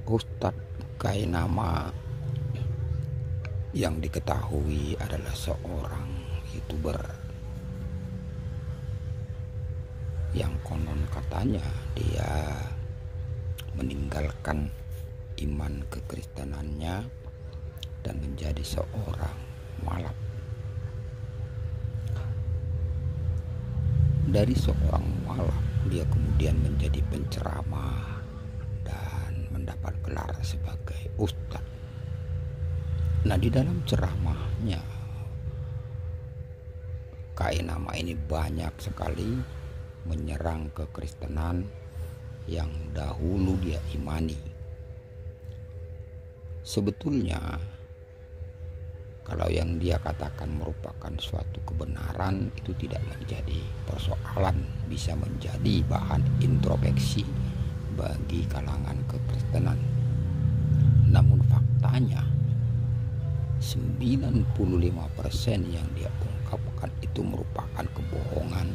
Ustadz Kainama yang diketahui adalah seorang YouTuber yang konon katanya dia meninggalkan iman kekristenannya dan menjadi seorang mualaf. Dari seorang mualaf dia kemudian menjadi penceramah dan mendapat gelar sebagai ustadz. Nah, di dalam ceramahnya Kainama ini banyak sekali menyerang kekristenan yang dahulu dia imani. Sebetulnya kalau yang dia katakan merupakan suatu kebenaran itu tidak menjadi persoalan, bisa menjadi bahan introspeksi bagi kalangan kekristenan. Namun faktanya 95% yang dia ungkapkan itu merupakan kebohongan,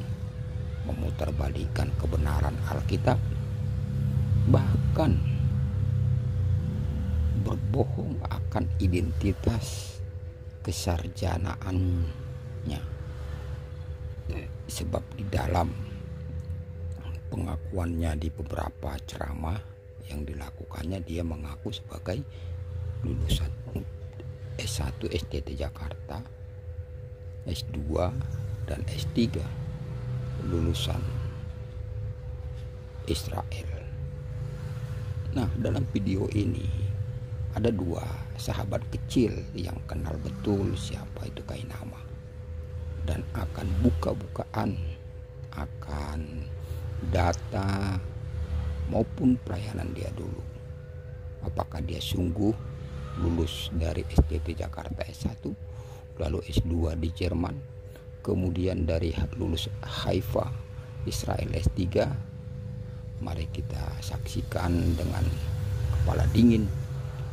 memutarbalikkan kebenaran Alkitab, bahkan berbohong akan identitas kesarjanaannya. Sebab di dalam pengakuannya di beberapa ceramah yang dilakukannya, dia mengaku sebagai lulusan S1 STT Jakarta, S2 dan S3 lulusan Israel. Nah, dalam video ini ada dua sahabat kecil yang kenal betul siapa itu Kainama dan akan buka-bukaan akan data maupun pelayanan dia dulu. Apakah dia sungguh lulus dari STT Jakarta S1, lalu S2 di Jerman, kemudian dari lulus Haifa Israel S3. Mari kita saksikan dengan kepala dingin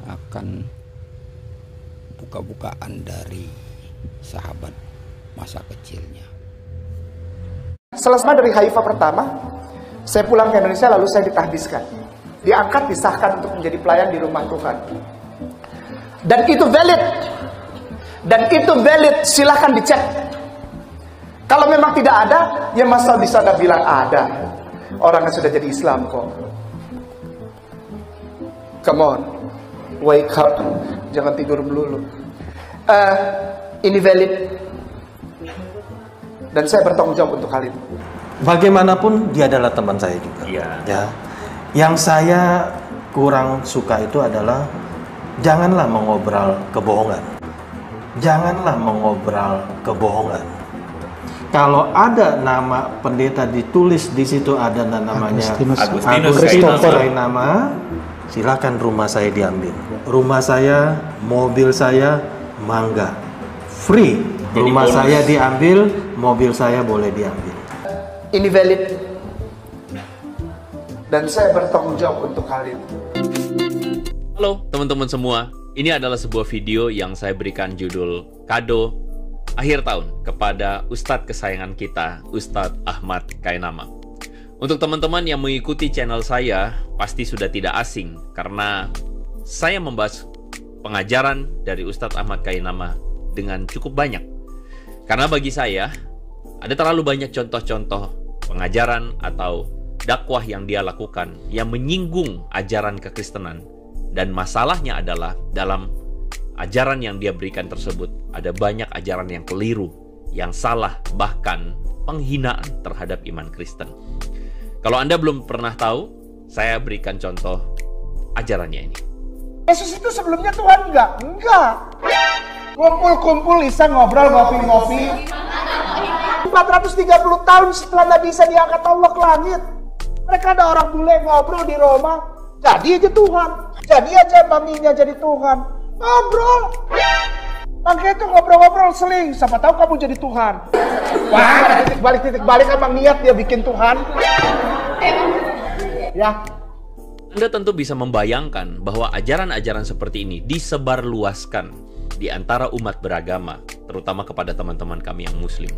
akan buka-bukaan dari sahabat masa kecilnya. Selesai dari Haifa pertama, saya pulang ke Indonesia lalu saya ditahbiskan. Diangkat, disahkan untuk menjadi pelayan di rumah Tuhan. Dan itu valid. Dan itu valid, silahkan dicek. Kalau memang tidak ada, ya masa bisa Anda bilang ada. Orang yang sudah jadi Islam kok. Come on, wake up, jangan tidur melulu. Ini valid. Dan saya bertanggung jawab untuk hal itu. Bagaimanapun dia adalah teman saya juga. Ya. Yang saya kurang suka itu adalah janganlah mengobrol kebohongan. Janganlah mengobrol kebohongan. Kalau ada nama pendeta ditulis di situ ada namanya Agustinus Kainama, silakan rumah saya diambil. Rumah saya, mobil saya, mangga, free. Rumah saya diambil, mobil saya boleh diambil. Ini valid. Dan saya bertanggung jawab untuk hal itu. Halo teman-teman semua, ini adalah sebuah video yang saya berikan judul kado akhir tahun kepada Ustadz kesayangan kita, Ustadz Ahmad Kainama. Untuk teman-teman yang mengikuti channel saya, pasti sudah tidak asing karena saya membahas pengajaran dari Ustadz Ahmad Kainama dengan cukup banyak. Karena bagi saya, ada terlalu banyak contoh-contoh pengajaran atau dakwah yang dia lakukan yang menyinggung ajaran kekristenan. Dan masalahnya adalah dalam ajaran yang dia berikan tersebut ada banyak ajaran yang keliru, yang salah, bahkan penghinaan terhadap iman Kristen. Kalau Anda belum pernah tahu, saya berikan contoh ajarannya ini. Yesus itu sebelumnya Tuhan enggak? Enggak. Kumpul-kumpul lisan ngobrol, ngopi-ngopi. 430 tahun setelah Nabi Isa diangkat Allah ke langit, mereka ada orang bule ngobrol di Roma, jadi aja Tuhan. Jadi aja maminya jadi Tuhan. Ngobrol. Makanya itu ngobrol-ngobrol seling. Siapa tahu kamu jadi Tuhan. Wah, titik balik emang niat dia bikin Tuhan. Ya. Anda tentu bisa membayangkan bahwa ajaran-ajaran seperti ini disebarluaskan di antara umat beragama, terutama kepada teman-teman kami yang Muslim.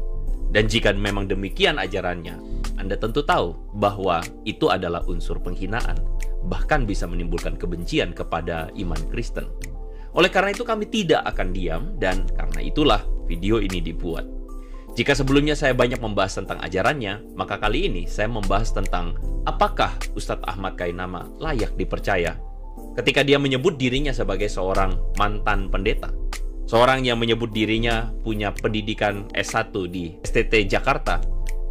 Dan jika memang demikian ajarannya, Anda tentu tahu bahwa itu adalah unsur penghinaan. bahkan bisa menimbulkan kebencian kepada iman Kristen. Oleh karena itu kami tidak akan diam, dan karena itulah video ini dibuat. Jika sebelumnya saya banyak membahas tentang ajarannya, maka kali ini saya membahas tentang apakah Ustadz Ahmad Kainama layak dipercaya ketika dia menyebut dirinya sebagai seorang mantan pendeta. Seorang yang menyebut dirinya punya pendidikan S1 di STT Jakarta,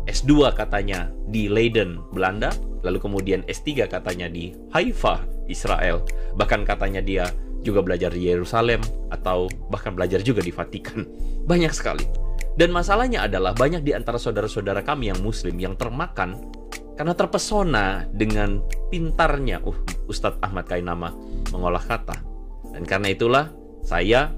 S2 katanya di Leiden, Belanda, lalu kemudian S3 katanya di Haifa, Israel. Bahkan katanya dia juga belajar di Yerusalem, atau bahkan belajar juga di Vatikan. Banyak sekali. Dan masalahnya adalah banyak di antara saudara-saudara kami yang muslim yang termakan karena terpesona dengan pintarnya Ustadz Ahmad Kainama mengolah kata. Dan karena itulah saya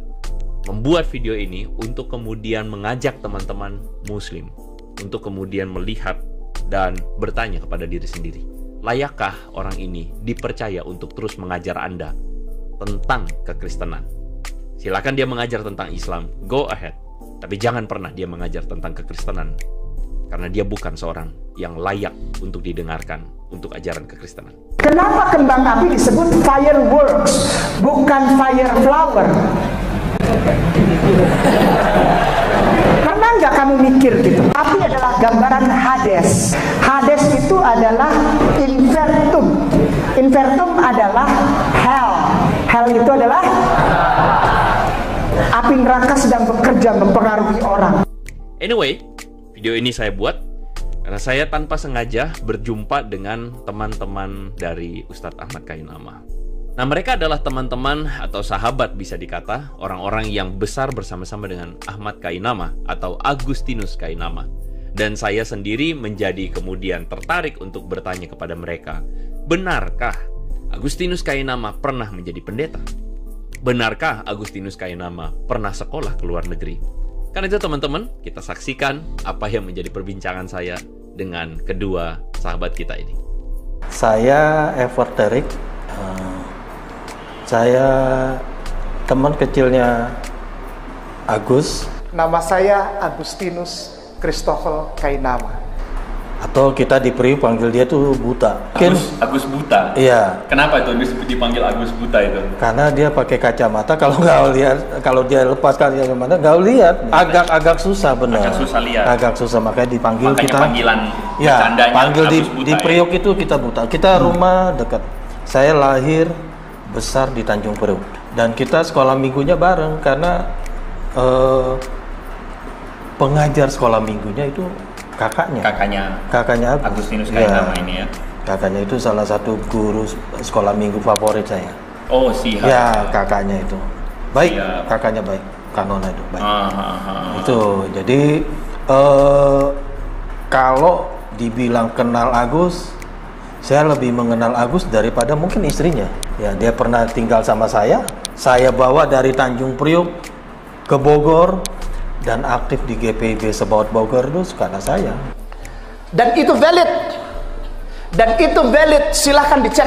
membuat video ini untuk kemudian mengajak teman-teman muslim untuk kemudian melihat dan bertanya kepada diri sendiri, layakkah orang ini dipercaya untuk terus mengajar Anda tentang kekristenan? Silakan dia mengajar tentang Islam, go ahead. Tapi jangan pernah dia mengajar tentang kekristenan, karena dia bukan seorang yang layak untuk didengarkan untuk ajaran kekristenan. Kenapa kembang api disebut fireworks, bukan fire flower? Pernah nggak kamu mikir gitu? Api adalah gambaran Hades. Hades itu adalah infertum. Infertum adalah hell. Hell itu adalah api neraka sedang bekerja mempengaruhi orang. Anyway, video ini saya buat karena saya tanpa sengaja berjumpa dengan teman-teman dari Ustadz Ahmad Kainama. Nah, mereka adalah teman-teman atau sahabat bisa dikata, orang-orang yang besar bersama-sama dengan Ahmad Kainama atau Agustinus Kainama. Dan saya sendiri menjadi kemudian tertarik untuk bertanya kepada mereka, benarkah Agustinus Kainama pernah menjadi pendeta? Benarkah Agustinus Kainama pernah sekolah ke luar negeri? Karena itu teman-teman, kita saksikan apa yang menjadi perbincangan saya dengan kedua sahabat kita ini. Saya Evert Terik. Saya teman kecilnya Agus. Nama saya Agustinus Christoffel Kainama. Atau kita di Priuk panggil dia tuh Buta. Agus Buta? Iya. Kenapa itu dipanggil Agus Buta itu? Karena dia pakai kacamata, kalau nggak lihat, kalau dia lepas kacamata nggak lihat. Agak susah benar. Agak susah lihat. Agak susah, makanya dipanggil makanya kita. Panggilan Ya, panggil Buta, di Priuk itu kita Buta. Kita rumah dekat. Saya lahir besar di Tanjung Priuk dan kita sekolah minggunya bareng karena pengajar sekolah minggunya itu kakaknya Agustinus Kainama ini ya. Kakaknya itu salah satu guru sekolah minggu favorit saya. Oh, siap. Ya, kakaknya itu baik. Siap. Kakaknya baik, Kanona itu baik. Itu jadi kalau dibilang kenal Agus, saya lebih mengenal Agus daripada mungkin istrinya. Ya, dia pernah tinggal sama saya bawa dari Tanjung Priuk ke Bogor, dan aktif di GPIB Sebaut Bogor itu karena saya. Dan itu valid. Silahkan dicek.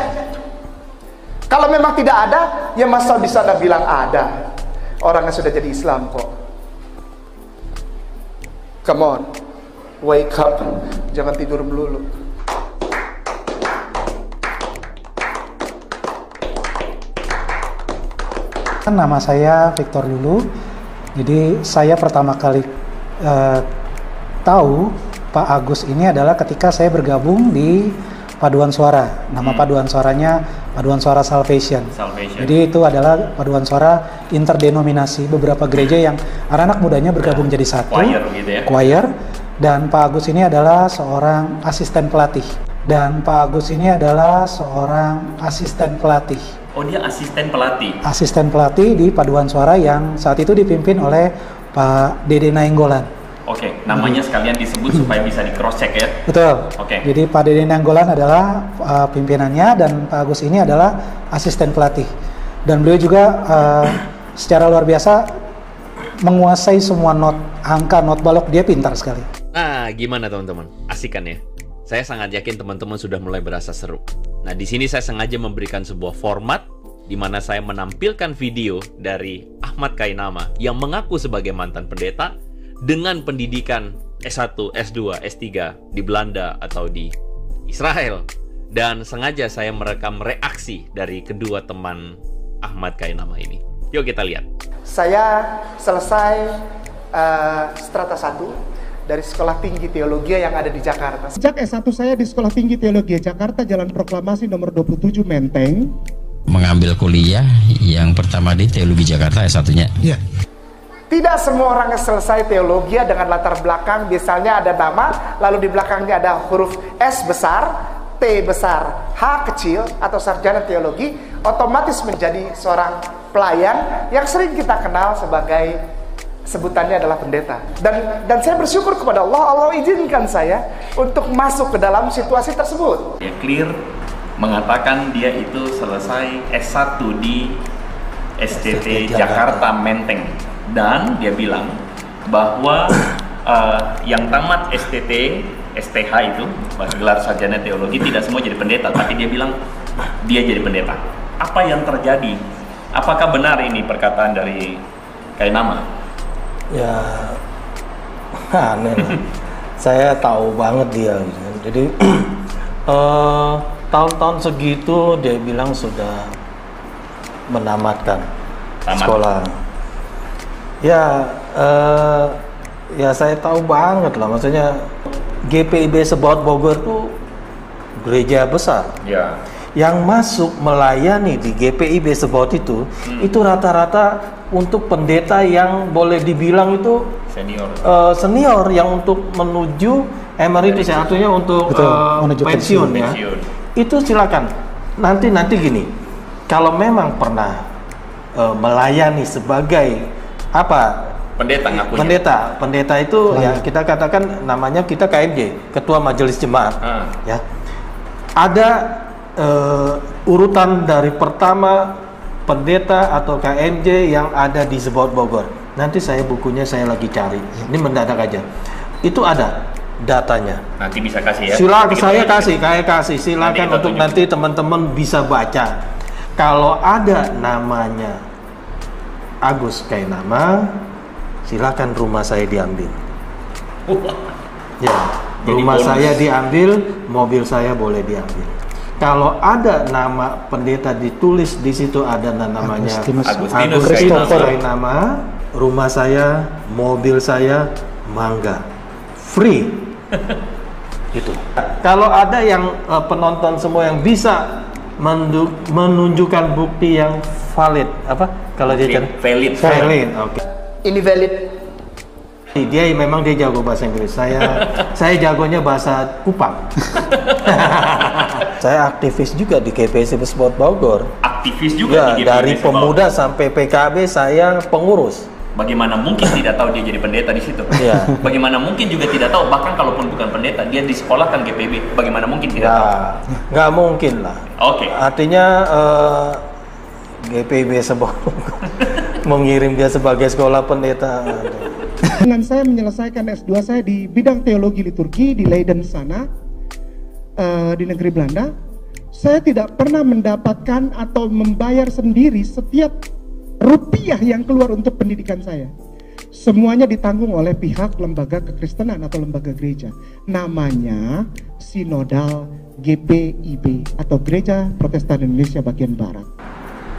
Kalau memang tidak ada, ya masa bisa Anda bilang ada. Orangnya sudah jadi Islam kok. Come on, wake up. Jangan tidur melulu. Nama saya Victor Lulu. Jadi saya pertama kali tahu Pak Agus ini adalah ketika saya bergabung di Paduan Suara. Nama paduan suaranya Paduan Suara Salvation. Jadi itu adalah paduan suara interdenominasi, beberapa gereja yang anak-anak mudanya bergabung jadi satu. Choir gitu ya. Choir. Dan Pak Agus ini adalah seorang asisten pelatih. Oh, dia asisten pelatih. Asisten pelatih di Paduan Suara yang saat itu dipimpin oleh Pak Dede Nainggolan. Oke, namanya sekalian disebut supaya bisa di cross check ya. Betul. Oke. Jadi Pak Dede Nainggolan adalah pimpinannya dan Pak Agus ini adalah asisten pelatih. Dan beliau juga secara luar biasa menguasai semua not balok, dia pintar sekali. Nah, gimana teman-teman? Asik kan ya? Saya sangat yakin teman-teman sudah mulai berasa seru. Nah, di sini saya sengaja memberikan sebuah format di mana saya menampilkan video dari Ahmad Kainama yang mengaku sebagai mantan pendeta dengan pendidikan S1, S2, S3 di Belanda atau di Israel. Dan sengaja saya merekam reaksi dari kedua teman Ahmad Kainama ini. Yuk kita lihat. Saya selesai strata 1 dari Sekolah Tinggi Teologi yang ada di Jakarta. Sejak S1 saya di Sekolah Tinggi Teologi Jakarta, Jalan Proklamasi nomor 27 Menteng. Mengambil kuliah yang pertama di Teologi Jakarta S1-nya. Iya. Tidak semua orang yang selesai teologi dengan latar belakang, misalnya ada nama, lalu di belakangnya ada huruf S besar, T besar, H kecil, atau sarjana teologi, otomatis menjadi seorang pelayan yang sering kita kenal sebagai sebutannya adalah pendeta. Dan saya bersyukur kepada Allah, Allah izinkan saya untuk masuk ke dalam situasi tersebut. Dia clear mengatakan dia itu selesai S1 di STT Jakarta Menteng, dan dia bilang bahwa yang tamat STH itu gelar sarjana teologi tidak semua jadi pendeta, tapi dia bilang dia jadi pendeta. Apa yang terjadi? Apakah benar ini perkataan dari Kainama? Ya aneh lah. Saya tahu banget dia gitu. Jadi tahun-tahun segitu dia bilang sudah menamatkan sekolah. Ya saya tahu banget lah, maksudnya GPIB Sebaot Bogor tuh gereja besar. Ya. Yang masuk melayani di GPIB Sebaot itu rata-rata untuk pendeta yang boleh dibilang itu senior yang untuk menuju emeritus, artinya untuk pensiun ya. Itu silakan. Nanti gini, kalau memang pernah melayani sebagai apa? Pendeta itu ya kita katakan namanya kita KMJ, Ketua Majelis Jemaat. Ya. Ada urutan dari pertama pendeta atau KMJ yang ada di Sebaot Bogor. Nanti bukunya saya lagi cari. Ini mendadak aja. Itu ada datanya. Nanti bisa kasih ya. Silakan saya kasih. Silakan untuk nanti teman-teman bisa baca. Kalau ada namanya Agus Kainama, silakan rumah saya diambil. Ya, rumah saya diambil, mobil saya boleh diambil. Kalau ada nama pendeta ditulis di situ ada namanya Agustinus Kainama, rumah saya, mobil saya, mangga, free. Gitu. Kalau ada yang penonton semua yang bisa menunjukkan bukti yang valid, apa? Kalau dia valid. Oke. Ini valid. Dia jago bahasa Inggris. Saya jagonya bahasa Kupang. Saya aktivis juga di GPIB Sebaot Bogor. Aktivis juga ya, di GPIB dari pemuda sampai PKB saya pengurus. Bagaimana mungkin tidak tahu dia jadi pendeta di situ? Ya. Bagaimana mungkin juga tidak tahu, bahkan kalaupun bukan pendeta, dia disekolahkan GPIB. Bagaimana mungkin tidak tahu? Nggak mungkin lah. Oke. Artinya GPIB Sebaot Bogor mengirim dia sebagai sekolah pendeta. Dengan saya menyelesaikan S2 saya di bidang teologi liturgi di Leiden sana, di negeri Belanda, saya tidak pernah mendapatkan atau membayar sendiri setiap rupiah yang keluar untuk pendidikan saya. Semuanya ditanggung oleh pihak lembaga kekristenan atau lembaga gereja. Namanya Sinodal GPIB atau Gereja Protestan Indonesia Bagian Barat.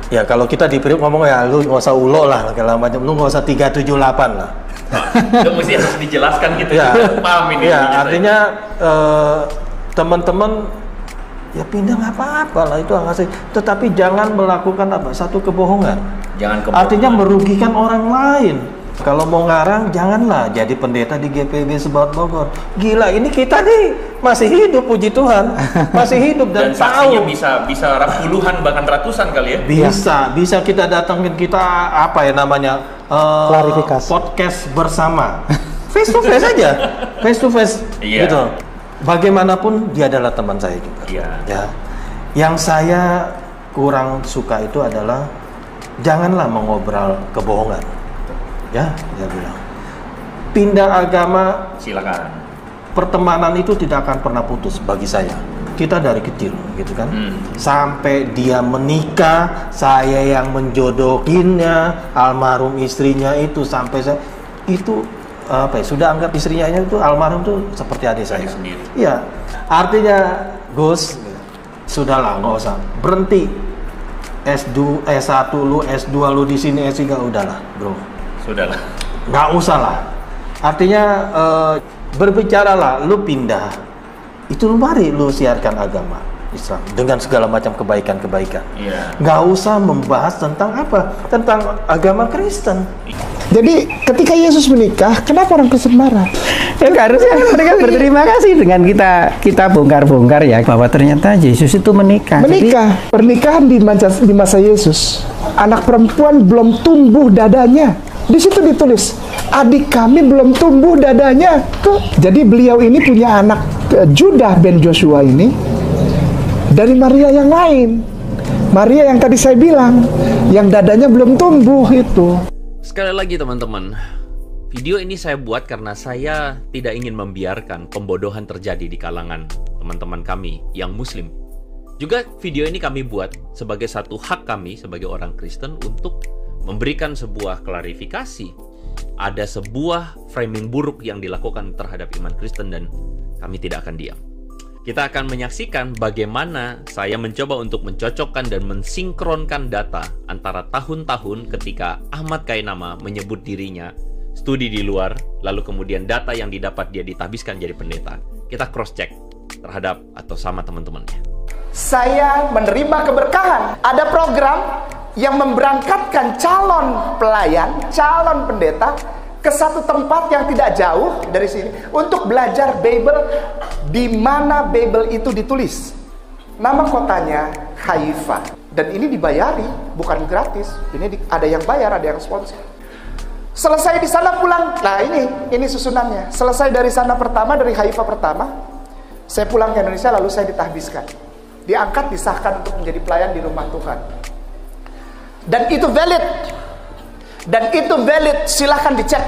Ya kalau kita di Priok ngomong ya lu nggak usah ulo lah, segala macam, lu nggak usah 378 lah. Itu mesti harus dijelaskan gitu ya. Paham ini. Ya artinya teman-teman ya pindah nggak apa-apa lah, itu ngasih, tetapi jangan melakukan satu kebohongan. Artinya merugikan orang lain. Kalau mau ngarang janganlah jadi pendeta di GPIB Sebaot Bogor. Gila, ini kita nih masih hidup, puji Tuhan, masih hidup dan tahu. Bisa puluhan bahkan ratusan kali ya. Bisa kita datangin, kita klarifikasi podcast bersama. Face to face aja. Face to face. Iya. Gitu. Bagaimanapun dia adalah teman saya juga. Iya. Ya. Yang saya kurang suka itu adalah janganlah mengobrol kebohongan. Ya, dia bilang. Pindah agama, silakan. Pertemanan itu tidak akan pernah putus bagi saya. Kita dari kecil, gitu kan. Sampai dia menikah, saya yang menjodohinnya, almarhum istrinya itu sampai saya itu sudah anggap istrinya itu almarhum itu seperti adik saya. Sendiri. Iya. Artinya Gus, Sudahlah, nggak usah. Berhenti. S1 lu, S2 lu di sini, S3 udahlah, bro. Sudahlah. Nggak usah lah. Artinya berbicaralah, lu pindah. Itu mari lu siarkan agama Islam dengan segala macam kebaikan-kebaikan. Nggak usah membahas tentang apa? Tentang agama Kristen. Jadi ketika Yesus menikah, kenapa orang Kristen marah? Ya harusnya mereka berterima kasih dengan kita bongkar-bongkar ya bahwa ternyata Yesus itu menikah. Menikah, pernikahan di masa Yesus, anak perempuan belum tumbuh dadanya. Di situ ditulis, adik kami belum tumbuh dadanya. Jadi beliau ini punya anak Judah ben Joshua ini dari Maria yang lain. Maria yang tadi saya bilang, yang dadanya belum tumbuh itu. Sekali lagi teman-teman, video ini saya buat karena saya tidak ingin membiarkan pembodohan terjadi di kalangan teman-teman kami yang Muslim. Juga video ini kami buat sebagai satu hak kami sebagai orang Kristen untuk memberikan sebuah klarifikasi. Ada sebuah framing buruk yang dilakukan terhadap iman Kristen dan kami tidak akan diam. Kita akan menyaksikan bagaimana saya mencoba untuk mencocokkan dan mensinkronkan data antara tahun-tahun ketika Ahmad Kainama menyebut dirinya studi di luar, lalu kemudian data yang didapat dia ditahbiskan jadi pendeta. Kita cross-check terhadap atau sama teman-temannya. Saya menerima keberkahan. Ada program yang memberangkatkan calon pelayan, calon pendeta ke satu tempat yang tidak jauh dari sini untuk belajar Bible di mana Bible itu ditulis. Nama kotanya Haifa dan ini dibayari, bukan gratis. Ini ada yang bayar, ada yang sponsor. Selesai di sana pulang. Nah, ini susunannya. Selesai dari sana pertama, dari Haifa pertama, saya pulang ke Indonesia lalu saya ditahbiskan. Diangkat, disahkan untuk menjadi pelayan di rumah Tuhan. Dan itu valid. Dan itu valid, silahkan dicek.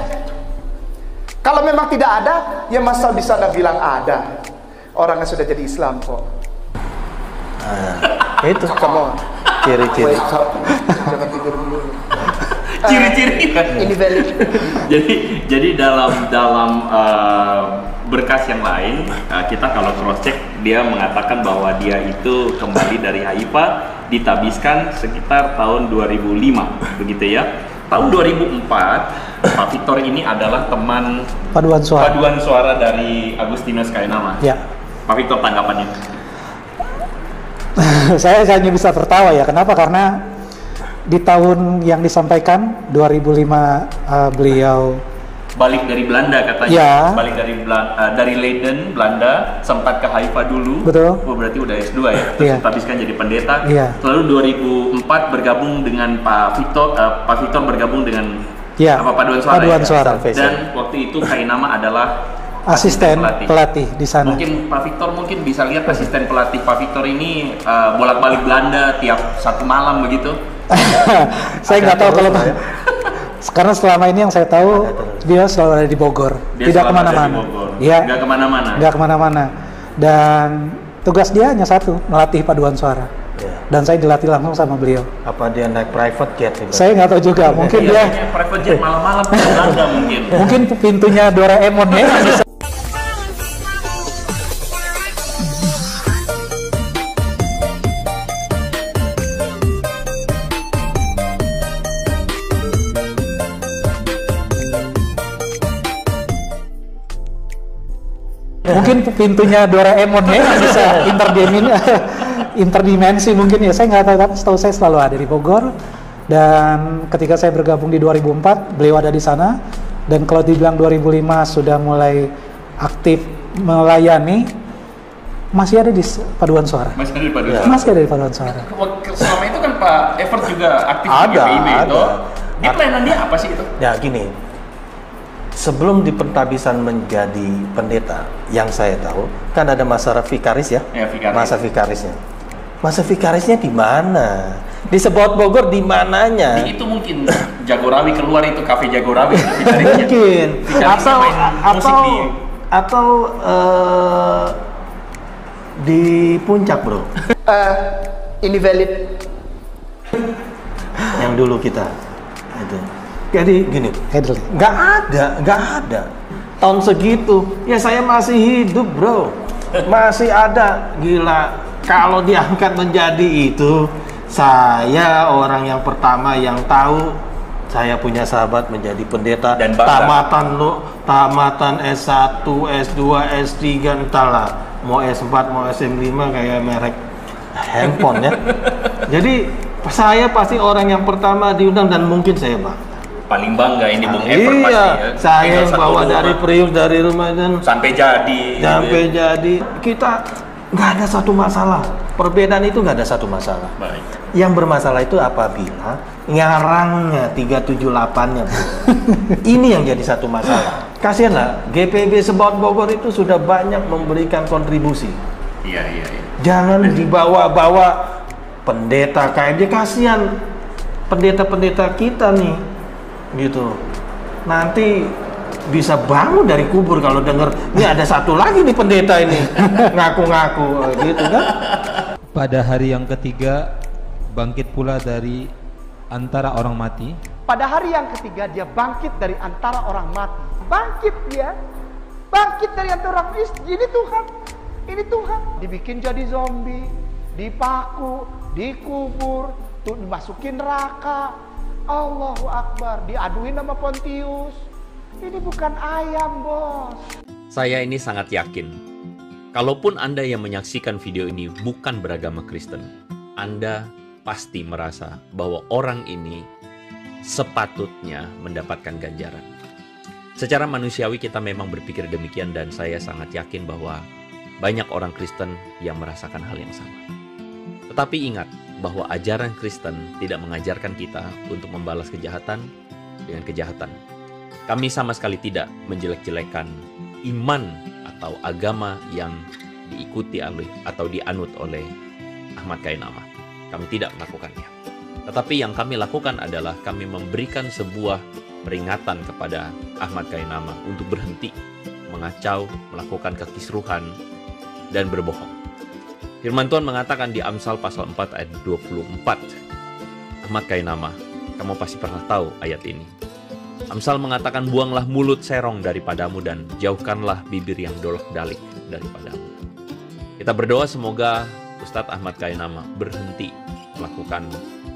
Kalau memang tidak ada, ya masa bisa Anda bilang ada. Orangnya sudah jadi Islam kok. Itu ciri-ciri. Jangan tidur dulu. Ciri-ciri. Ini valid. Jadi dalam berkas yang lain, kita kalau cross check, dia mengatakan bahwa dia itu kembali dari Haifa, ditabiskan sekitar tahun 2005, begitu ya. Tahun 2004, Pak Victor ini adalah teman Paduan suara dari Agustinus Kainama. Ya. Pak Victor, tanggapannya? Saya hanya bisa tertawa ya. Kenapa? Karena di tahun yang disampaikan 2005 beliau balik dari Belanda katanya. Ya. Balik dari Leiden, Belanda, sempat ke Haifa dulu. Betul. Oh, berarti udah S2 ya. Terus ditabiskan jadi pendeta. Ya. Lalu 2004 bergabung dengan Pak Victor bergabung dengan Paduan Suara. Dan waktu itu Kainama adalah asisten pelatih di sana. Mungkin Pak Victor bisa lihat asisten pelatih Pak Victor ini bolak-balik Belanda tiap satu malam begitu. Saya nggak tahu kalau karena selama ini yang saya tahu dia selalu ada di Bogor, tidak kemana-mana. Iya. Nggak kemana-mana. Dan tugas dia hanya satu, melatih paduan suara. Dan saya dilatih langsung sama beliau. Apa dia naik private jet? Saya nggak tahu juga. Mungkin dia private jet malam-malam ke Belanda mungkin. Mungkin pintunya Doraemon ya. Mungkin pintunya Doraemon ya, bisa interdimensi mungkin ya. Saya nggak tahu, tapi setahu saya selalu ada di Bogor. Dan ketika saya bergabung di 2004, beliau ada di sana. Dan kalau dibilang 2005 sudah mulai aktif melayani, masih ada di Paduan Suara. Masih ada di Paduan Suara. Masih ada di Paduan Suara. Selama itu kan Pak Evert juga aktif di PIB itu. Dia pelayanan dia apa sih itu? Ya gini. Sebelum di pentabisan menjadi pendeta, yang saya tahu kan ada masa vikaris ya, vikaris. Masa vikarisnya. Masa vikarisnya di mana? Di Sebot Bogor di mananya? Di itu mungkin Jagorawi keluar itu kafe Jagorawi. Mungkin. Atau di puncak bro. Ini valid. Yang dulu kita itu. Jadi gini, nggak ada. Tahun segitu, ya saya masih hidup bro, masih ada. Gila, Kalau diangkat menjadi itu, saya orang yang pertama yang tahu saya punya sahabat menjadi pendeta dan tamatan S1, S2, S3 entahlah, mau S4 mau SM5 kayak merek handphone ya. Jadi saya pasti orang yang pertama diundang dan mungkin saya bangga. Paling bangga ini Bung Ever pasti Iya, ya. saya yang bawa dari Priuk dari rumah dan sampai jadi. Sampai jadi kita nggak ada satu masalah. Perbedaan itu nggak ada satu masalah. Baik. Yang bermasalah itu apabila ngarangnya 378-nya. Ini yang jadi satu masalah. Kasihanlah, GPB Sebaut Bogor itu sudah banyak memberikan kontribusi. Iya. Jangan dibawa-bawa pendeta KMJ, kasihan pendeta-pendeta kita nih. Gitu. Nanti bisa bangun dari kubur kalau dengar ini ada satu lagi nih pendeta ini ngaku-ngaku gitu kan. Pada hari yang ketiga bangkit pula dari antara orang mati. Pada hari yang ketiga dia bangkit dari antara orang mati. Bangkit dia. Bangkit dari antara orang mati. Ini Tuhan. Ini Tuhan. Dibikin jadi zombie, dipaku, dikubur, tuh dimasukin neraka. Allahu Akbar, diaduin sama Pontius. Ini bukan ayam, bos. Saya ini sangat yakin, kalaupun Anda yang menyaksikan video ini bukan beragama Kristen, Anda pasti merasa bahwa orang ini sepatutnya mendapatkan ganjaran. Secara manusiawi kita memang berpikir demikian dan saya sangat yakin bahwa banyak orang Kristen yang merasakan hal yang sama. Tetapi ingat bahwa ajaran Kristen tidak mengajarkan kita untuk membalas kejahatan dengan kejahatan. Kami sama sekali tidak menjelek-jelekan iman atau agama yang diikuti oleh atau dianut oleh Ahmad Kainama. Kami tidak melakukannya. Tetapi yang kami lakukan adalah kami memberikan sebuah peringatan kepada Ahmad Kainama untuk berhenti mengacau, melakukan kekisruhan, dan berbohong. Firman Tuhan mengatakan di Amsal pasal 4 ayat 24. Ahmad Kainama, kamu pasti pernah tahu ayat ini. Amsal mengatakan, buanglah mulut serong daripadamu dan jauhkanlah bibir yang dolak-dalik daripadamu. Kita berdoa semoga Ustadz Ahmad Kainama berhenti melakukan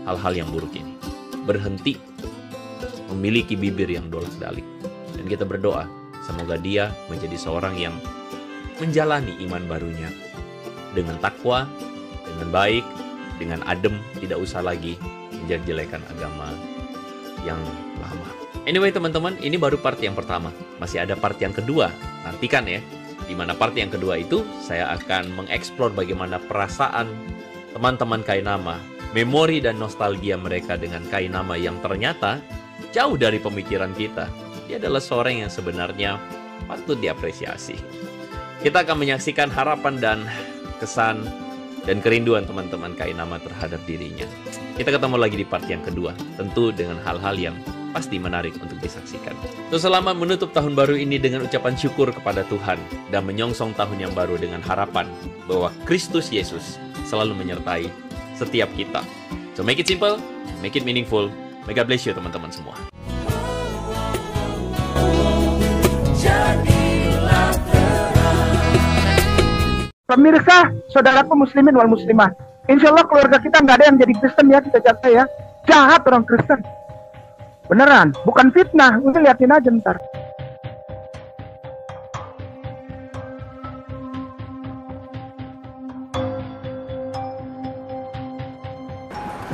hal-hal yang buruk ini. Berhenti memiliki bibir yang dolak-dalik. Dan kita berdoa semoga dia menjadi seorang yang menjalani iman barunya dengan takwa, dengan baik, dengan adem, tidak usah lagi menjelek-jelekan agama yang lama. Anyway teman-teman, ini baru part yang pertama. Masih ada part yang kedua. Nantikan ya. Di mana part yang kedua itu saya akan mengeksplor bagaimana perasaan teman-teman Kainama, memori dan nostalgia mereka dengan Kainama yang ternyata jauh dari pemikiran kita. Dia adalah seorang yang sebenarnya patut diapresiasi. Kita akan menyaksikan harapan dan kesan dan kerinduan teman-teman Kainama terhadap dirinya. Kita ketemu lagi di part yang kedua, tentu dengan hal-hal yang pasti menarik untuk disaksikan. So, selamat menutup tahun baru ini dengan ucapan syukur kepada Tuhan dan menyongsong tahun yang baru dengan harapan bahwa Kristus Yesus selalu menyertai setiap kita. So, make it simple, make it meaningful. May God bless you teman-teman semua. Pemirsa, saudaraku muslimin wal muslimah, insya Allah keluarga kita nggak ada yang jadi Kristen ya, kita jaga ya. Jahat orang Kristen. Beneran, bukan fitnah. Udah liatin aja ntar.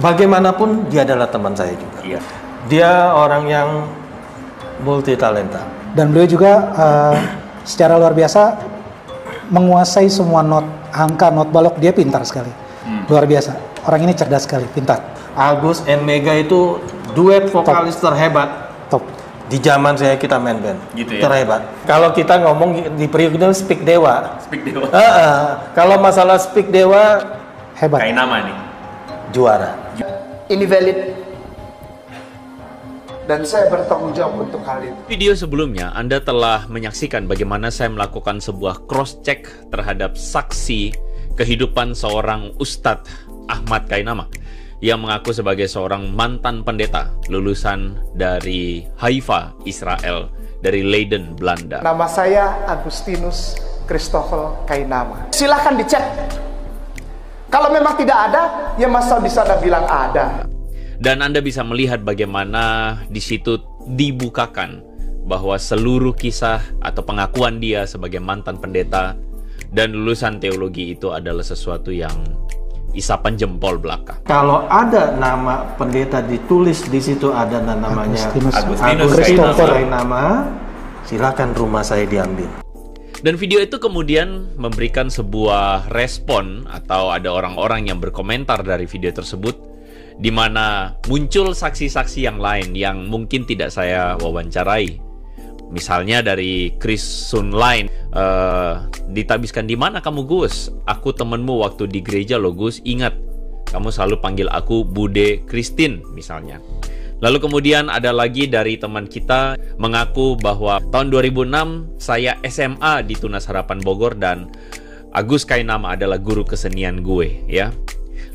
Bagaimanapun dia adalah teman saya juga. Iya. Dia orang yang multi talenta. Dan beliau juga secara luar biasa menguasai semua not angka, not balok. Dia pintar sekali. Luar biasa. Orang ini cerdas sekali, pintar. Agus and Mega itu duet vokalis terhebat. Top. Di zaman saya kita main band. Gitu ya? Terhebat. Kalau kita ngomong di periode Speak Dewa. Speak Dewa. Kalau masalah Speak Dewa, hebat. Kainama nih. Juara. Ini valid. Dan saya bertanggung jawab untuk hal itu. Video sebelumnya Anda telah menyaksikan bagaimana saya melakukan sebuah cross-check terhadap saksi kehidupan seorang Ustadz Ahmad Kainama yang mengaku sebagai seorang mantan pendeta lulusan dari Haifa, Israel, dari Leiden, Belanda. Nama saya Agustinus Christoffel Kainama. Silahkan dicek. Kalau memang tidak ada, ya masa bisa Anda bilang ada? Dan Anda bisa melihat bagaimana di situ dibukakan bahwa seluruh kisah atau pengakuan dia sebagai mantan pendeta dan lulusan teologi itu adalah sesuatu yang isapan jempol belaka. Kalau ada nama pendeta ditulis di situ ada namanya Agustinus Kainama, silakan rumah saya diambil. Dan video itu kemudian memberikan sebuah respon atau ada orang-orang yang berkomentar dari video tersebut, di mana muncul saksi-saksi yang lain yang mungkin tidak saya wawancarai. Misalnya dari Chris Sunline, ditabiskan, di mana kamu Gus? Aku temenmu waktu di gereja loh Gus, ingat kamu selalu panggil aku Bude Christine misalnya. Lalu kemudian ada lagi dari teman kita mengaku bahwa tahun 2006 saya SMA di Tunas Harapan Bogor dan Agus Kainama adalah guru kesenian gue, ya.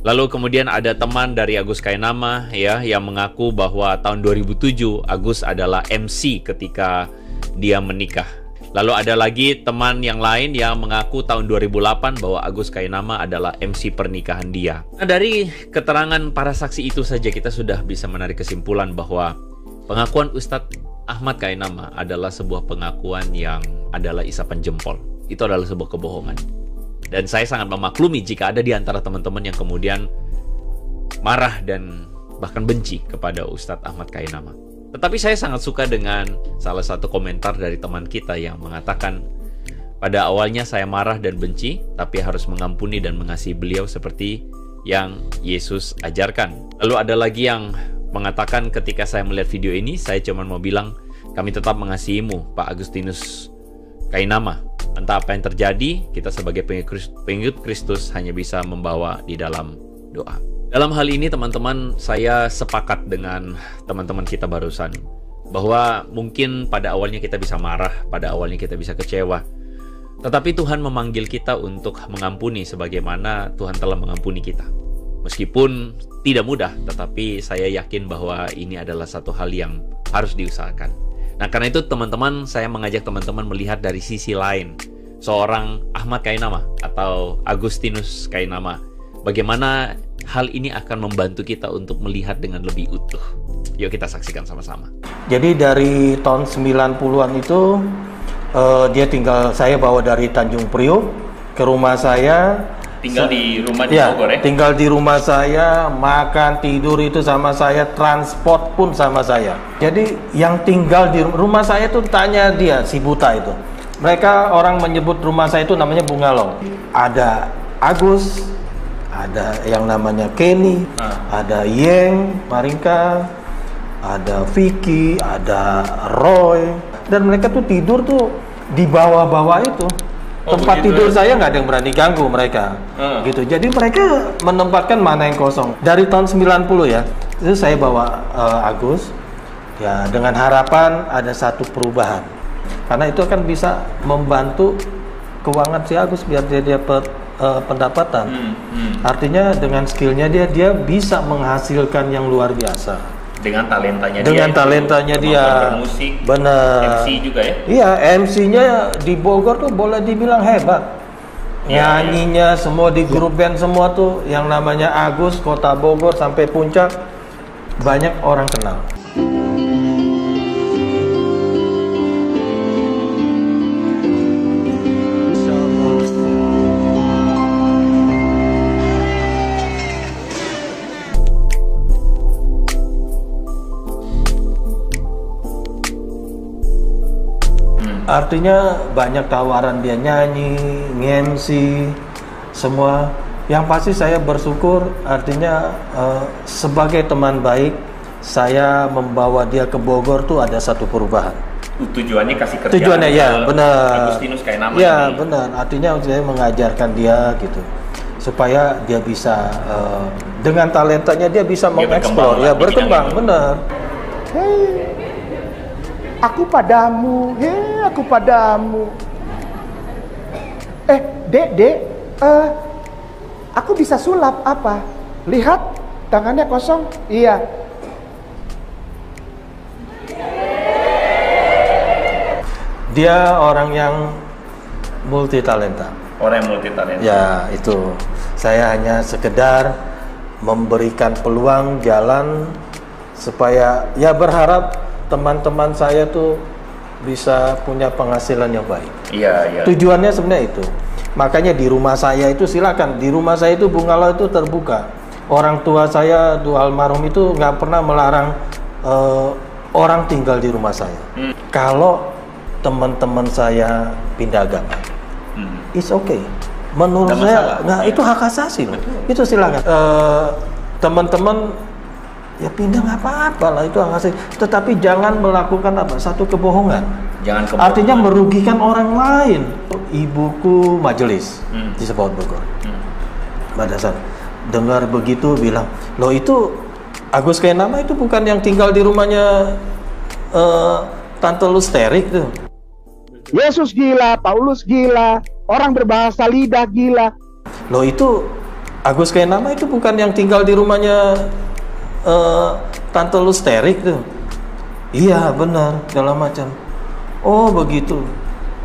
Lalu kemudian ada teman dari Agus Kainama ya yang mengaku bahwa tahun 2007 Agus adalah MC ketika dia menikah. Lalu ada lagi teman yang lain yang mengaku tahun 2008 bahwa Agus Kainama adalah MC pernikahan dia. Nah, dari keterangan para saksi itu saja kita sudah bisa menarik kesimpulan bahwa pengakuan Ustadz Ahmad Kainama adalah sebuah pengakuan yang adalah isapan jempol. Itu adalah sebuah kebohongan. Dan saya sangat memaklumi jika ada di antara teman-teman yang kemudian marah dan bahkan benci kepada Ustadz Ahmad Kainama. Tetapi saya sangat suka dengan salah satu komentar dari teman kita yang mengatakan, pada awalnya saya marah dan benci, tapi harus mengampuni dan mengasihi beliau seperti yang Yesus ajarkan. Lalu ada lagi yang mengatakan, ketika saya melihat video ini, saya cuma mau bilang, kami tetap mengasihimu, Pak Agustinus Kainama. Entah apa yang terjadi, kita sebagai pengikut Kristus hanya bisa membawa di dalam doa. Dalam hal ini teman-teman, saya sepakat dengan teman-teman kita barusan bahwa mungkin pada awalnya kita bisa marah, pada awalnya kita bisa kecewa, tetapi Tuhan memanggil kita untuk mengampuni sebagaimana Tuhan telah mengampuni kita. Meskipun tidak mudah, tetapi saya yakin bahwa ini adalah satu hal yang harus diusahakan. Nah, karena itu teman-teman, saya mengajak teman-teman melihat dari sisi lain seorang Ahmad Kainama atau Agustinus Kainama. Bagaimana hal ini akan membantu kita untuk melihat dengan lebih utuh. Yuk kita saksikan sama-sama. Jadi dari tahun 90-an itu dia tinggal, saya bawa dari Tanjung Priok ke rumah saya. Tinggal di rumah di Bogor ya? Tinggal di rumah saya, makan, tidur itu sama saya, transport pun sama saya. Jadi yang tinggal di rumah saya itu tanya dia, si buta itu. Mereka orang menyebut rumah saya itu namanya Bungalong. Ada Agus, ada yang namanya Kenny, ada Yeng, Maringka, ada Vicky, ada Roy, dan mereka tuh tidur tuh di bawah-bawah itu. Tempat tidur saya nggak ada yang berani ganggu mereka, gitu. Jadi mereka menempatkan mana yang kosong. Dari tahun 90 ya, itu saya bawa Agus, ya dengan harapan ada satu perubahan. Karena itu akan bisa membantu keuangan si Agus biar dia dapat pendapatan. Artinya dengan skillnya dia bisa menghasilkan yang luar biasa. Dengan talentanya dia bermusik, benar. MC juga ya? Iya, MC-nya di Bogor tuh boleh dibilang hebat. Nyanyinya semua di grup band semua tuh yang namanya Agus, Kota Bogor sampai Puncak banyak orang kenal. Artinya banyak tawaran dia nyanyi, nge-MC, semua. Yang pasti saya bersyukur, artinya sebagai teman baik, saya membawa dia ke Bogor tuh ada satu perubahan. Tujuannya kasih kerjaan. Tujuannya ya, benar. Agustinus Kainama ya, ini. benar. Artinya saya mengajarkan dia gitu, supaya dia bisa dengan talentanya dia bisa mengeksplor, ya berkembang, benar. Hei, aku padamu, hei, aku padamu. Dek, aku bisa sulap apa? Lihat, tangannya kosong. Iya. Dia orang yang multi talenta. Orang yang multi talenta. Ya, itu. Saya hanya sekedar memberikan peluang jalan supaya ya berharap teman-teman saya tuh bisa punya penghasilan yang baik. Iya. Tujuannya sebenarnya itu. Makanya di rumah saya itu silakan. Di rumah saya itu bungalow itu terbuka. Orang tua saya, dua almarhum itu nggak pernah melarang orang tinggal di rumah saya. Kalau teman-teman saya pindah agama, it's okay. Menurut saya, itu hak asasi loh. Itu silakan. Teman-teman ya pindah nggak apa-apa lah, itu hak asasi. Tetapi jangan melakukan satu kebohongan. Artinya merugikan orang lain. Ibuku majelis di Sebaot Bogor. Pada saat dengar begitu bilang, loh itu Agus Kainama itu bukan yang tinggal di rumahnya Tante Lusterik tuh. Yesus gila, Paulus gila, orang berbahasa lidah gila. Loh itu Agus Kainama itu bukan yang tinggal di rumahnya Tante Lusterik tuh. Iya benar, segala macam. Oh begitu.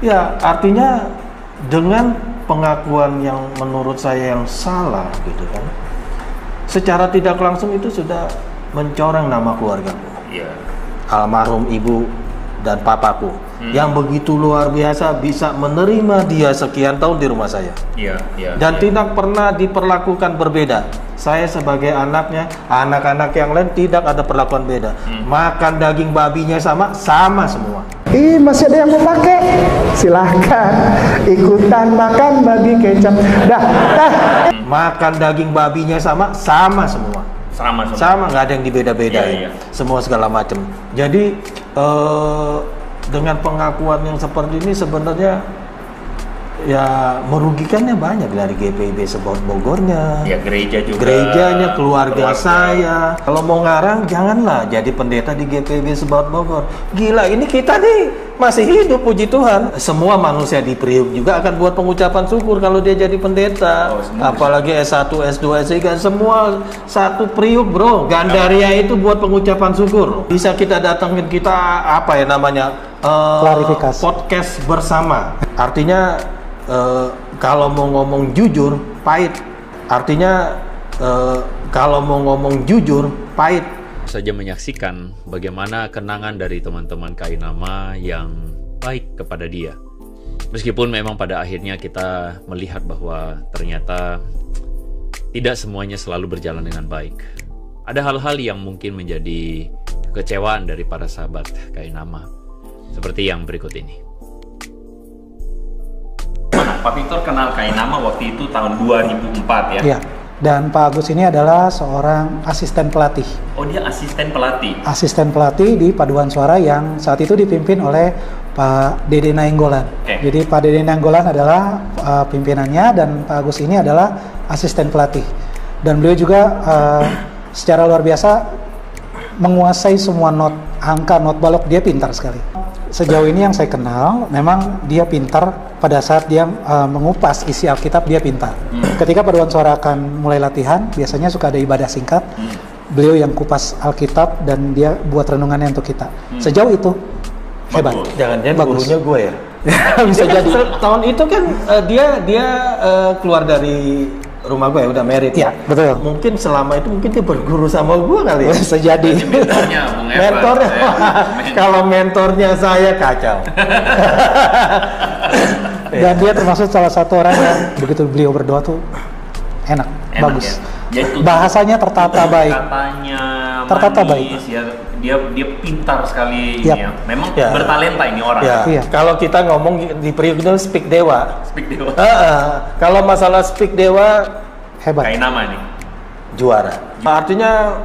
Ya artinya dengan pengakuan yang menurut saya yang salah gitu kan, secara tidak langsung itu sudah mencoreng nama keluargaku. Iya. Almarhum ibu dan papaku yang begitu luar biasa bisa menerima dia sekian tahun di rumah saya. Iya. Dan tidak pernah diperlakukan berbeda. Saya sebagai anaknya, anak-anak yang lain tidak ada perlakuan beda. Makan daging babinya sama semua. Masih ada yang mau pakai? Silahkan ikutan makan babi kecap. Makan daging babinya sama semua. Sama, nggak ada yang dibeda-bedain. Iya. Semua segala macam. Jadi dengan pengakuan yang seperti ini sebenarnya ya merugikannya banyak dari GPIB Sebaot Bogornya. Ya gereja juga. Gerejanya, keluarga saya. Kalau mau ngarang janganlah jadi pendeta di GPIB Sebaot Bogor. Gila, ini kita nih masih hidup, puji Tuhan. Semua manusia di Priuk juga akan buat pengucapan syukur kalau dia jadi pendeta. Apalagi S1, S2, S3 semua satu Priuk, bro. Gandaria itu buat pengucapan syukur. Bisa kita datangin kita apa ya namanya? Klarifikasi. Podcast bersama. Artinya kalau mau ngomong jujur pahit. Artinya kalau mau ngomong jujur pahit. Saja menyaksikan bagaimana kenangan dari teman-teman Kainama yang baik kepada dia. Meskipun memang pada akhirnya kita melihat bahwa ternyata tidak semuanya selalu berjalan dengan baik. Ada hal-hal yang mungkin menjadi kekecewaan dari para sahabat Kainama, seperti yang berikut ini. Pak Victor kenal Kainama waktu itu tahun 2004 ya? Iya. Dan Pak Agus ini adalah seorang asisten pelatih. Oh, dia asisten pelatih? Asisten pelatih di Paduan Suara yang saat itu dipimpin oleh Pak Dede Nainggolan. Jadi Pak Dede Nainggolan adalah pimpinannya dan Pak Agus ini adalah asisten pelatih. Dan beliau juga secara luar biasa menguasai semua not angka, not balok, dia pintar sekali. Sejauh ini yang saya kenal, memang dia pintar pada saat dia mengupas isi Alkitab, dia pintar. Ketika Paduan Suara akan mulai latihan, biasanya suka ada ibadah singkat, beliau yang kupas Alkitab dan dia buat renungannya untuk kita. Sejauh itu, hebat. Jangan-jangan gurunya gue ya? Bisa jadi. Tahun itu kan dia keluar dari rumah gue ya, udah married ya, betul. Mungkin selama itu mungkin dia berguru sama gue kali ya. Bisa jadi. Mentornya, kalau mentornya saya kacau. Dan dia termasuk salah satu orang yang begitu beliau berdoa tuh enak bagus. Ya. Bahasanya tertata baik. Katanya tertata manis, baik. Ya, dia pintar sekali ini ya. Memang bertalenta ini orang. Ya. Kalau kita ngomong di Priuk itu speak dewa. Speak dewa. Kalau masalah speak dewa hebat. Kainama nih. Juara. Artinya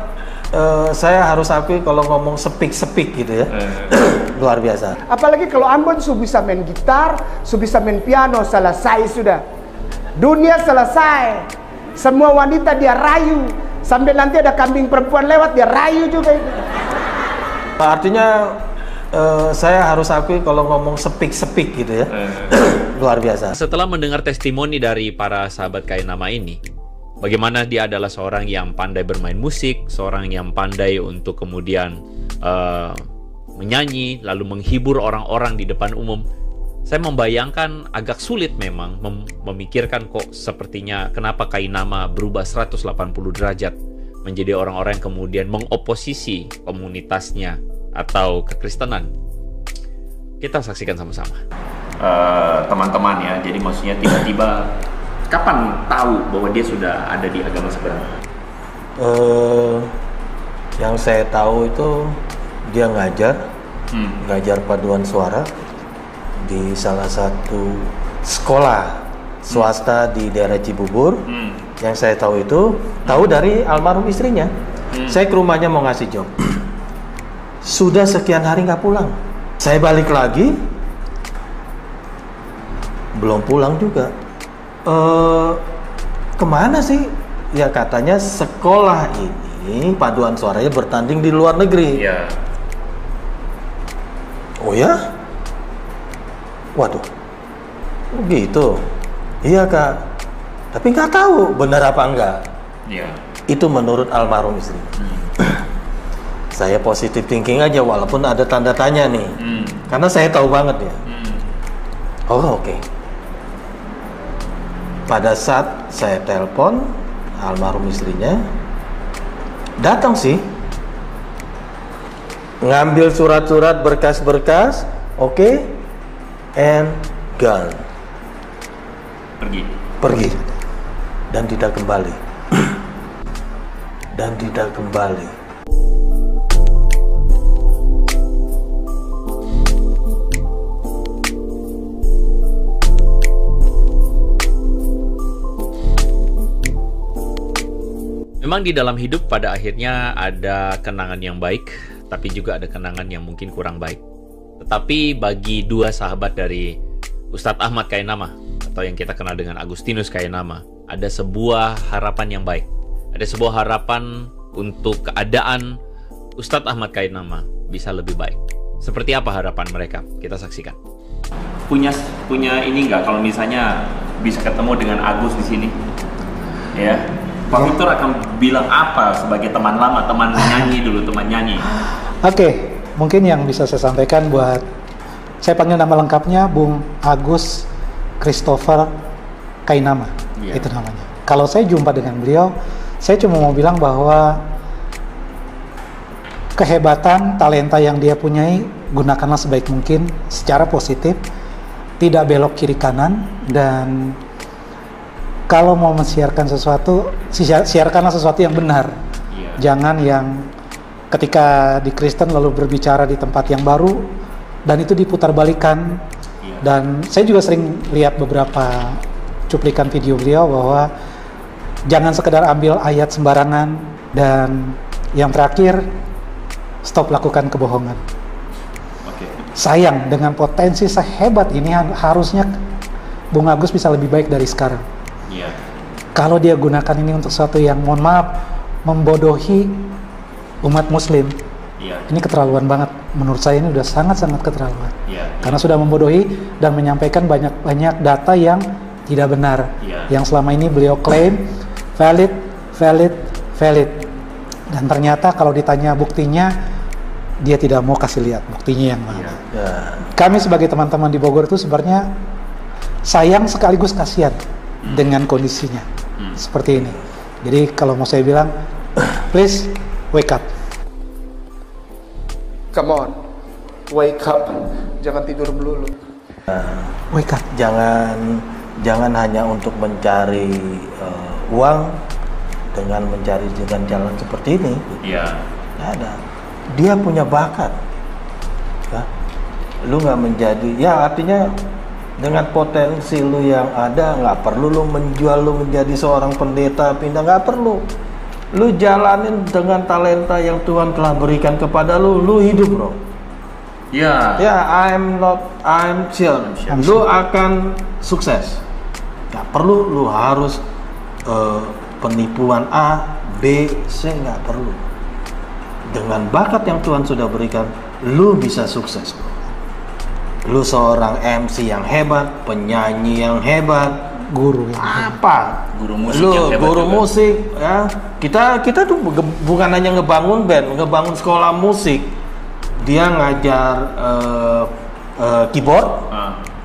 saya harus akui kalau ngomong speak gitu ya. Luar biasa. Apalagi kalau Ambon bisa main gitar, bisa main piano, selesai sudah. Dunia selesai. Semua wanita dia rayu. Sampai nanti ada kambing perempuan lewat, dia rayu juga itu. Artinya saya harus akui kalau ngomong speak gitu ya. Luar biasa. Setelah mendengar testimoni dari para sahabat Kainama ini, bagaimana dia adalah seorang yang pandai bermain musik, seorang yang pandai untuk kemudian menyanyi, lalu menghibur orang-orang di depan umum. Saya membayangkan agak sulit memang memikirkan kok sepertinya kenapa Kainama berubah 180 derajat menjadi orang-orang yang kemudian mengoposisi komunitasnya atau kekristenan. Kita saksikan sama-sama. Teman-teman ya, jadi maksudnya tiba-tiba kapan tahu bahwa dia sudah ada di agama seberang? Yang saya tahu itu dia ngajar paduan suara di salah satu sekolah swasta di daerah Cibubur. Yang saya tahu itu dari almarhum istrinya. Saya ke rumahnya mau ngasih job. Sudah sekian hari nggak pulang. Saya balik lagi, belum pulang juga. Kemana sih? Ya katanya sekolah ini paduan suaranya bertanding di luar negeri. Iya. Oh ya? Waduh, gitu. Iya kak, tapi nggak tahu benar apa enggak. Iya. Itu menurut almarhum istri. Saya positif thinking aja walaupun ada tanda tanya nih, karena saya tahu banget ya. Oh oke. Pada saat saya telepon almarhum istrinya, datang sih, ngambil surat-surat berkas-berkas, oke. And gone. Pergi dan tidak kembali. Dan tidak kembali. Memang di dalam hidup pada akhirnya ada kenangan yang baik, tapi juga ada kenangan yang mungkin kurang baik. Tetapi bagi dua sahabat dari Ustadz Ahmad Kainama atau yang kita kenal dengan Agustinus Kainama, ada sebuah harapan yang baik. Ada sebuah harapan untuk keadaan Ustadz Ahmad Kainama bisa lebih baik. Seperti apa harapan mereka? Kita saksikan. Punya ini nggak kalau misalnya bisa ketemu dengan Agus di sini? Ya. Pak Victor akan bilang apa sebagai teman lama, teman nyanyi dulu, teman nyanyi? Oke. Mungkin yang bisa saya sampaikan buat, saya panggil nama lengkapnya Bung Agus Christopher Kainama, itu namanya. Kalau saya jumpa dengan beliau, saya cuma mau bilang bahwa kehebatan, talenta yang dia punyai, gunakanlah sebaik mungkin secara positif, tidak belok kiri kanan, dan kalau mau mensiarkan sesuatu, siarkanlah sesuatu yang benar, jangan yang ketika di Kristen lalu berbicara di tempat yang baru dan itu diputarbalikkan. Dan saya juga sering lihat beberapa cuplikan video beliau bahwa jangan sekedar ambil ayat sembarangan, dan yang terakhir, stop lakukan kebohongan. Sayang, dengan potensi sehebat ini harusnya Bung Agus bisa lebih baik dari sekarang. Kalau dia gunakan ini untuk sesuatu yang, mohon maaf, membodohi umat muslim, ini keterlaluan banget. Menurut saya ini udah sangat-sangat keterlaluan. Karena sudah membodohi dan menyampaikan banyak data yang tidak benar, yang selama ini beliau klaim valid, dan ternyata kalau ditanya buktinya, dia tidak mau kasih lihat buktinya yang mana. Kami sebagai teman-teman di Bogor itu sebenarnya sayang sekaligus kasihan dengan kondisinya seperti ini. Jadi kalau mau saya bilang, please wake up. Come on, wake up. Jangan tidur melulu. Wake up. Jangan hanya untuk mencari uang dengan jalan seperti ini. Nggak ada. Dia punya bakat. Ya. Lu nggak menjadi, ya artinya dengan potensi lu yang ada, nggak perlu lu menjual lu menjadi seorang pendeta pindah, nggak perlu. Lu jalanin dengan talenta yang Tuhan telah berikan kepada lu hidup bro. Ya, I'm sure. Lu akan sukses. Gak perlu lu harus penipuan A, B, C, nggak perlu. Dengan bakat yang Tuhan sudah berikan, lu bisa sukses bro. Lu seorang MC yang hebat, penyanyi yang hebat, guru yang apa? Guru musik yang hebat. Guru musik ya. Kita tuh bukan hanya ngebangun band, ngebangun sekolah musik. Dia ngajar keyboard,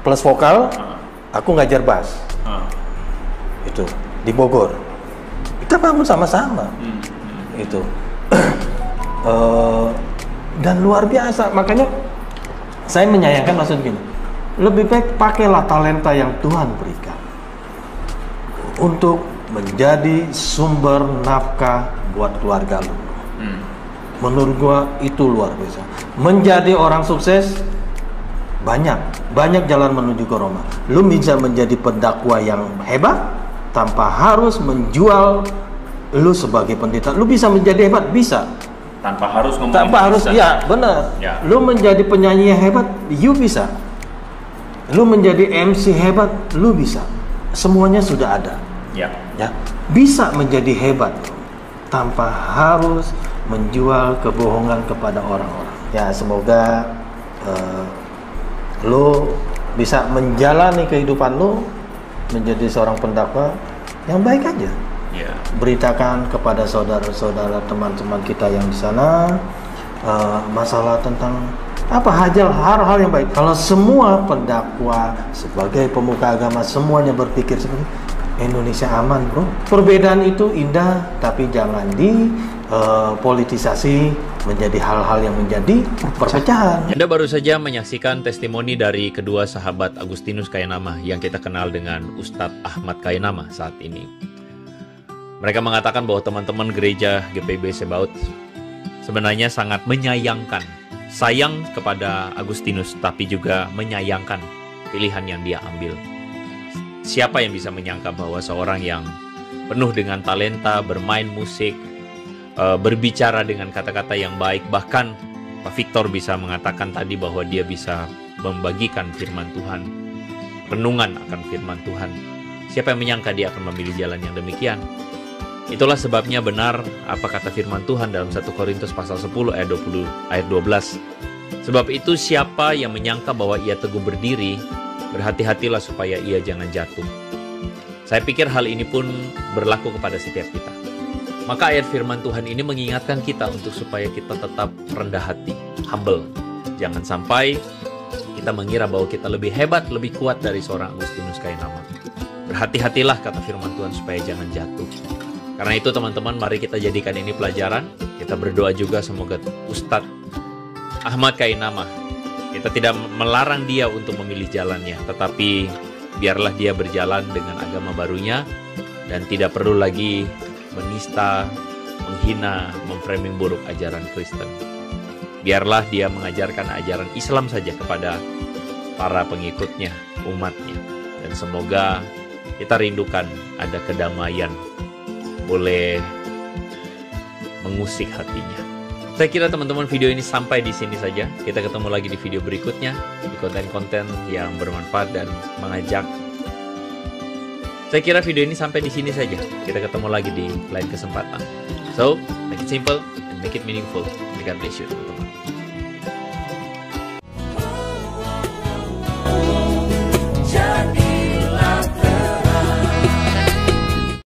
plus vokal, aku ngajar bass. Itu di Bogor. Kita bangun sama-sama. Itu. Dan luar biasa, makanya saya menyayangkan maksud gini, lebih baik pakailah talenta yang Tuhan berikan untuk menjadi sumber nafkah buat keluarga lu. Menurut gua itu luar biasa. Menjadi orang sukses banyak jalan menuju ke Roma. Lu bisa menjadi pendakwa yang hebat tanpa harus menjual lu sebagai pendeta. Lu bisa menjadi hebat, bisa. Tanpa harus ya benar. Ya. Lu menjadi penyanyi yang hebat, you bisa. Lu menjadi MC hebat, lu bisa. Semuanya sudah ada. Ya. Bisa menjadi hebat tanpa harus menjual kebohongan kepada orang-orang. Ya, semoga lu bisa menjalani kehidupan lu menjadi seorang pendakwa yang baik aja. Beritakan kepada saudara-saudara, teman-teman kita yang di sana masalah tentang hal-hal yang baik. Kalau semua pendakwa sebagai pemuka agama semuanya berpikir seperti Indonesia aman, bro. Perbedaan itu indah, tapi jangan dipolitisasi menjadi hal-hal yang menjadi perpecahan. Anda baru saja menyaksikan testimoni dari kedua sahabat Agustinus Kayinamah yang kita kenal dengan Ustadz Ahmad Kayinamah saat ini. Mereka mengatakan bahwa teman-teman gereja GPIB Sebaut sebenarnya sangat menyayangkan, sayang kepada Agustinus, tapi juga menyayangkan pilihan yang dia ambil. Siapa yang bisa menyangka bahwa seorang yang penuh dengan talenta, bermain musik, berbicara dengan kata-kata yang baik, bahkan Pak Victor bisa mengatakan tadi bahwa dia bisa membagikan firman Tuhan, renungan akan firman Tuhan. Siapa yang menyangka dia akan memilih jalan yang demikian? Itulah sebabnya benar apa kata firman Tuhan dalam 1 Korintus pasal 10 ayat 12. Sebab itu siapa yang menyangka bahwa ia teguh berdiri, berhati-hatilah supaya ia jangan jatuh. Saya pikir hal ini pun berlaku kepada setiap kita. Maka ayat firman Tuhan ini mengingatkan kita untuk supaya kita tetap rendah hati, humble. Jangan sampai kita mengira bahwa kita lebih hebat, lebih kuat dari seorang Agustinus Kayinamah. Berhati-hatilah kata firman Tuhan supaya jangan jatuh. Karena itu teman-teman, mari kita jadikan ini pelajaran. Kita berdoa juga semoga Ustadz Ahmad Kayinamah, kita tidak melarang dia untuk memilih jalannya, tetapi biarlah dia berjalan dengan agama barunya dan tidak perlu lagi menista, menghina, memframing buruk ajaran Kristen. Biarlah dia mengajarkan ajaran Islam saja kepada para pengikutnya, umatnya. Dan semoga kita rindukan ada kedamaian boleh mengusik hatinya. Saya kira teman-teman video ini sampai di sini saja. Kita ketemu lagi di video berikutnya di konten-konten yang bermanfaat dan mengajak. Saya kira video ini sampai di sini saja. Kita ketemu lagi di lain kesempatan. So, make it simple and make it meaningful. May God bless you, teman-teman.